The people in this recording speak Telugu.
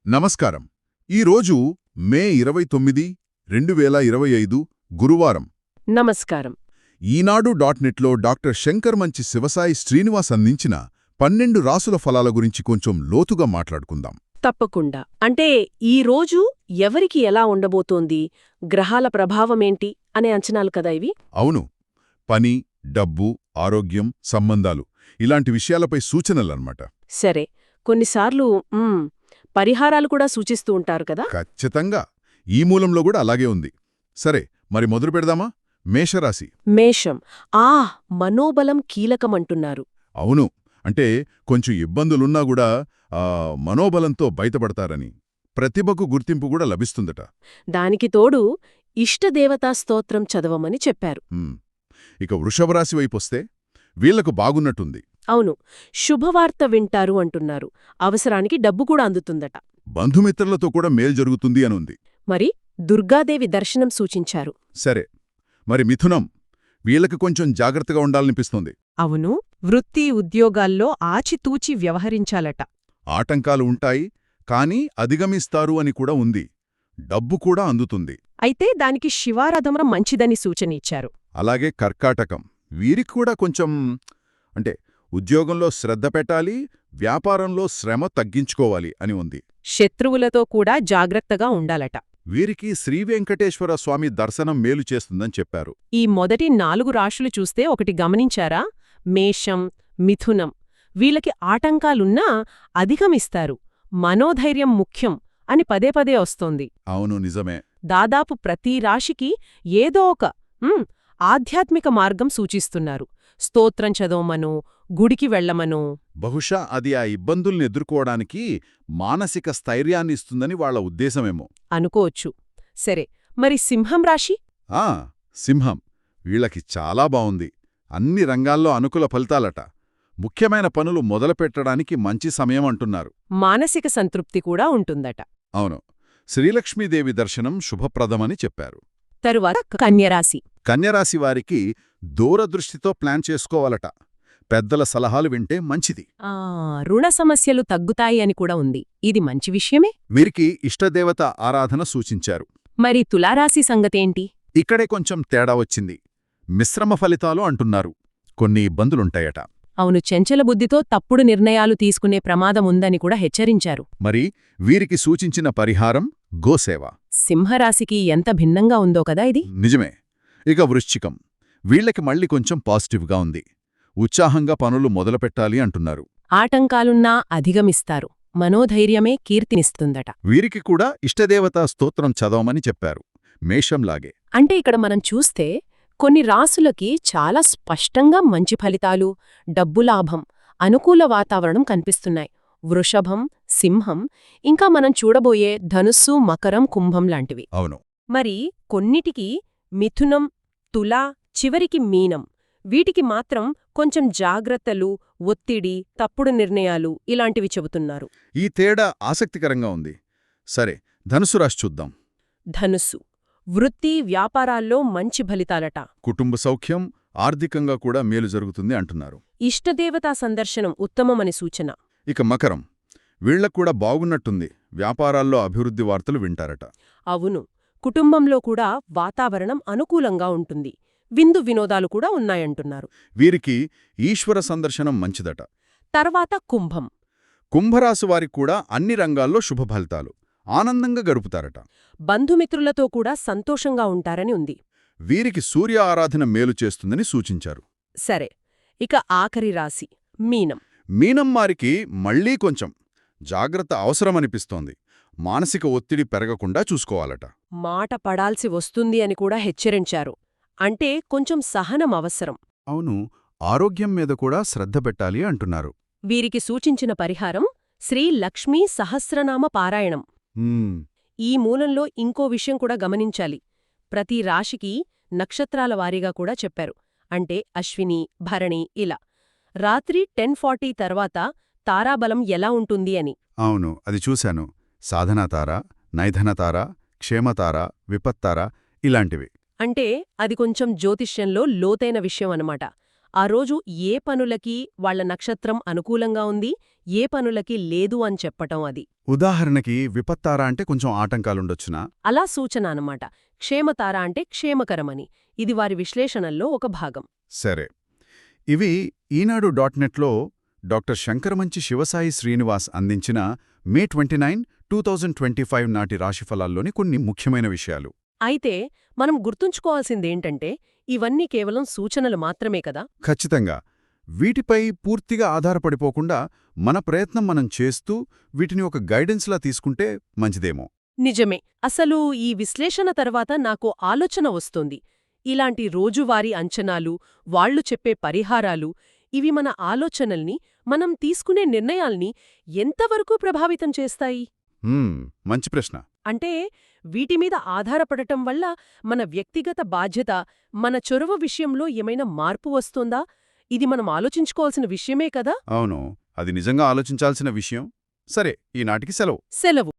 నమస్కారం. ఈరోజు మే 29, 2025 గురువారం. నమస్కారం. ఈనాడు .నెట్లో డాక్టర్ శంకర్ మంచి శివసాయి శ్రీనివాస్ అందించిన 12 రాసుల ఫలాల గురించి కొంచెం లోతుగా మాట్లాడుకుందాం. తప్పకుండా. అంటే ఈ రోజు ఎవరికి ఎలా ఉండబోతోంది, గ్రహాల ప్రభావమేంటి అనే అంచనాలు కదా ఇవి? అవును. పని, డబ్బు, ఆరోగ్యం, సంబంధాలు ఇలాంటి విషయాలపై సూచనలన్నమాట. సరే, కొన్నిసార్లు పరిహారాలు కూడా సూచిస్తూ ఉంటారు కదా? ఖచ్చితంగా. ఈ మూలంలో కూడా అలాగే ఉంది. సరే, మరి మొదలు పెడదామా? మేషరాశి. మేషం. మనోబలం కీలకమంటున్నారు. అవును. అంటే కొంచెం ఇబ్బందులున్నా కూడా మనోబలంతో బయటపడతారని, ప్రతిభకు గుర్తింపు కూడా లభిస్తుందట. దానికి తోడు ఇష్టదేవతా స్తోత్రం చదవమని చెప్పారు. ఇక వృషభరాశి వైపొస్తే వీళ్లకు బాగున్నట్టుంది. అవును, శుభవార్త వింటారు అంటున్నారు. అవసరానికి డబ్బు కూడా అందుతుందట. బంధుమిత్రులతో కూడా మేలు జరుగుతుంది అనుంది. మరి దుర్గాదేవి దర్శనం సూచించారు. సరే, మరి మిథునం. వీళ్ళకి కొంచెం జాగ్రత్తగా ఉండాలనిపిస్తోంది. అవును, వృత్తి ఉద్యోగాల్లో ఆచితూచి వ్యవహరించాలట. ఆటంకాలు ఉంటాయి, కానీ అధిగమిస్తారు అని కూడా ఉంది. డబ్బు కూడా అందుతుంది. అయితే దానికి శివారాధన మంచిదని సూచన ఇచ్చారు. అలాగే కర్కాటకం. వీరికి కూడా కొంచెం ఉద్యోగంలో శ్రద్ధ పెట్టాలి, వ్యాపారంలో శ్రమ తగ్గించుకోవాలి అని ఉంది. శత్రువులతో కూడా జాగ్రత్తగా ఉండాలట. వీరికి శ్రీవెంకటేశ్వర స్వామి దర్శనం మేలు చేస్తుందని చెప్పారు. ఈ మొదటి 4 రాశులు చూస్తే ఒకటి గమనించారా? మేషం, మిథునం. వీళ్ళకి ఆటంకాలున్నా అధిగమిస్తారు. మనోధైర్యం ముఖ్యం అని పదే పదే వస్తోంది. అవును, నిజమే. దాదాపు ప్రతి రాశికి ఏదో ఒక ఆధ్యాత్మిక మార్గం సూచిస్తున్నారు. స్తోత్రం చదవమనో, గుడికి వెళ్లమనో. బహుశా అది ఆ ఇబ్బందుల్ని ఎదుర్కోవడానికి మానసిక స్థైర్యాన్ని ఇస్తుందని వాళ్ల ఉద్దేశమేమో అనుకోవచ్చు. సరే, మరి సింహం రాశి? సింహం. వీళ్ళకి చాలా బావుంది. అన్ని రంగాల్లో అనుకూల ఫలితాలట. ముఖ్యమైన పనులు మొదలుపెట్టడానికి మంచి సమయం అంటున్నారు. మానసిక సంతృప్తి కూడా ఉంటుందట. అవును. శ్రీలక్ష్మీదేవి దర్శనం శుభప్రదమని చెప్పారు. తరువాత కన్యరాశి. కన్యరాశి వారికి దూరదృష్టితో ప్లాన్ చేసుకోవాలట. పెద్దల సలహాలు వింటే మంచిది. రుణ సమస్యలు తగ్గుతాయి అని కూడా ఉంది. ఇది మంచి విషయమే. వీరికి ఇష్టదేవత ఆరాధన సూచించారు. మరి తులారాశి సంగతేంటి? ఇక్కడే కొంచెం తేడా వచ్చింది. మిశ్రమ ఫలితాలు అంటున్నారు. కొన్ని ఇబ్బందులుంటాయట. అవును, చెంచల బుద్ధితో తప్పుడు నిర్ణయాలు తీసుకునే ప్రమాదం ఉందని కూడా హెచ్చరించారు. మరి వీరికి సూచించిన పరిహారం గోసేవ. సింహరాశికి ఎంత భిన్నంగా ఉందో కదా ఇది. నిజమే. ఇక వృశ్చికం. వీళ్లకి మళ్ళీ కొంచెం పాజిటివ్గా ఉంది. ఉత్సాహంగా పనులు మొదలుపెట్టాలి అంటున్నారు. ఆటంకాలున్నా అధిగమిస్తారు. మనోధైర్యమే కీర్తినిస్తుందట. వీరికి కూడా ఇష్టదేవతా స్తోత్రం చదవమని చెప్పారు. మేషంలాగే. అంటే ఇక్కడ మనం చూస్తే కొన్ని రాసులకి చాలా స్పష్టంగా మంచి ఫలితాలు, డబ్బులాభం, అనుకూల వాతావరణం కనిపిస్తున్నాయి. వృషభం, సింహం, ఇంకా మనం చూడబోయే ధనుస్సు, మకరం, కుంభం లాంటివి. అవును. మరి కొన్నిటికి మిథునం, తుల, చివరికి మీనం, వీటికి మాత్రం కొంచెం జాగ్రత్తలు, ఒత్తిడి, తప్పుడు నిర్ణయాలు ఇలాంటివి చెబుతున్నారు. ఈ తేడా ఆసక్తికరంగా ఉంది. సరే, ధనుసు రాశి చూద్దాం. ధనుస్సు. వృత్తి, వ్యాపారాల్లో మంచి ఫలితాలట. కుటుంబ సౌఖ్యం, ఆర్థికంగా కూడా మేలు జరుగుతుంది అంటున్నారు. ఇష్టదేవతా సందర్శనం ఉత్తమమని సూచన. ఇక మకరం. వీళ్లక్కూడా బాగున్నట్టుంది. వ్యాపారాల్లో అభివృద్ధి వార్తలు వింటారట. అవును, కుటుంబంలో కూడా వాతావరణం అనుకూలంగా ఉంటుంది. విందు వినోదాలు కూడా ఉన్నాయంటున్నారు. వీరికి ఈశ్వర సందర్శనం మంచిదట. తర్వాత కుంభం. కుంభరాశి వారికి కూడా అన్ని రంగాల్లో శుభఫలితాలు. ఆనందంగా గడుపుతారట. బంధుమిత్రులతో కూడా సంతోషంగా ఉంటారని ఉంది. వీరికి సూర్య ఆరాధన మేలు చేస్తుందని సూచించారు. సరే, ఇక ఆఖరి రాశి మీనం. మీనం వారికి మళ్లీ కొంచెం జాగ్రత్త అవసరమనిపిస్తోంది. మానసిక ఒత్తిడి పెరగకుండా చూసుకోవాలట. మాట పడాల్సి వస్తుంది అని కూడా హెచ్చరించారు. అంటే కొంచెం సహనం అవసరం. అవును, ఆరోగ్యం మీద కూడా శ్రద్ధ పెట్టాలి అంటున్నారు. వీరికి సూచించిన పరిహారం శ్రీ లక్ష్మీ సహస్రనామ పారాయణం. ఈ మూలంలో ఇంకో విషయం కూడా గమనించాలి. ప్రతి రాశికి నక్షత్రాల వారీగా కూడా చెప్పారు. అంటే అశ్విని, భరణి ఇలా. రాత్రి 10:40 తర్వాత తారాబలం ఎలా ఉంటుంది అని. అవును, అది చూశాను. సాధనాతార, నైధనతార, క్షేమతార, విపత్తార ఇలాంటివి. అంటే అది కొంచెం జ్యోతిష్యంలో లోతైన విషయం అన్నమాట. ఆ రోజు ఏ పనులకి వాళ్ళ నక్షత్రం అనుకూలంగా ఉంది, ఏ పనులకి లేదు అని చెప్పటం అది. ఉదాహరణకి విపత్తార అంటే కొంచెం ఆటంకాలుండొచ్చునా? అలా సూచన అన్నమాట. క్షేమతార అంటే క్షేమకరమని. ఇది వారి విశ్లేషణల్లో ఒక భాగం. సరే. ఇవి ఈనాడు .నెట్లో డాక్టర్ శంకరమంచి శివసాయి శ్రీనివాస్ అందించిన మే 29, 2025 నాటి రాశిఫలాల్లోని కొన్ని ముఖ్యమైన విషయాలు. అయితే మనం గుర్తుంచుకోవాల్సిందేంటంటే ఇవన్నీ కేవలం సూచనలు మాత్రమే కదా. ఖచ్చితంగా. వీటిపై పూర్తిగా ఆధారపడిపోకుండా మన ప్రయత్నం మనం చేస్తూ వీటిని ఒక గైడెన్స్లా తీసుకుంటే మంచిదేమో. నిజమే. అసలు ఈ విశ్లేషణ తర్వాత నాకు ఆలోచన వస్తోంది. ఇలాంటి రోజువారీ అంచనాలు, వాళ్ళు చెప్పే పరిహారాలు, ఇవి మన ఆలోచనల్ని, మనం తీసుకునే నిర్ణయాల్ని ఎంతవరకు ప్రభావితం చేస్తాయి? మంచి ప్రశ్న. అంటే వీటిమీద ఆధారపడటం వల్ల మన వ్యక్తిగత బాధ్యత, మన చొరవ విషయంలో ఏమైనా మార్పు వస్తోందా? ఇది మనం ఆలోచించుకోవాల్సిన విషయమే కదా. అవును, అది నిజంగా ఆలోచించాల్సిన విషయం. సరే, ఈనాటికి సెలవు. సెలవు.